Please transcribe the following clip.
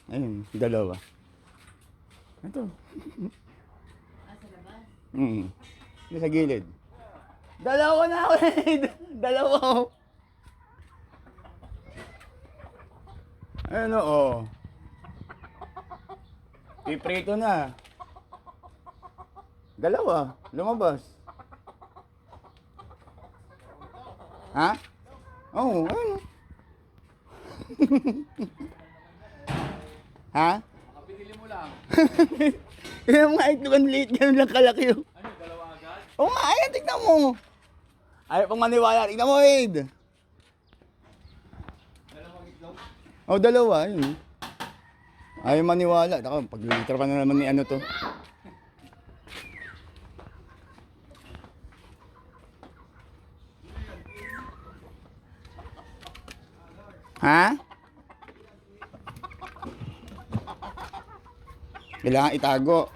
Ayun, dalawa. Ito. Sa labas. Ito sa gilid. Dalawa na, Wade! Dalawa, oh. Ano, oh. Piprito na. Dalawa, lumabas. Ha? Oo, ayun. Ha? Kapinili mo lang. Tingnan mo nga ito, ang liit, ganun lang kalaki yun. Ano, dalawa agad? Oo nga, ayan, tignan mo. Ayaw pang maniwala, tignan mo, Wade. Dalawang itlog? Oh, dalawa, ayun. Ayaw maniwala. Ako, paglilitra pa na naman ni ano to. Ha? Kailangan itago.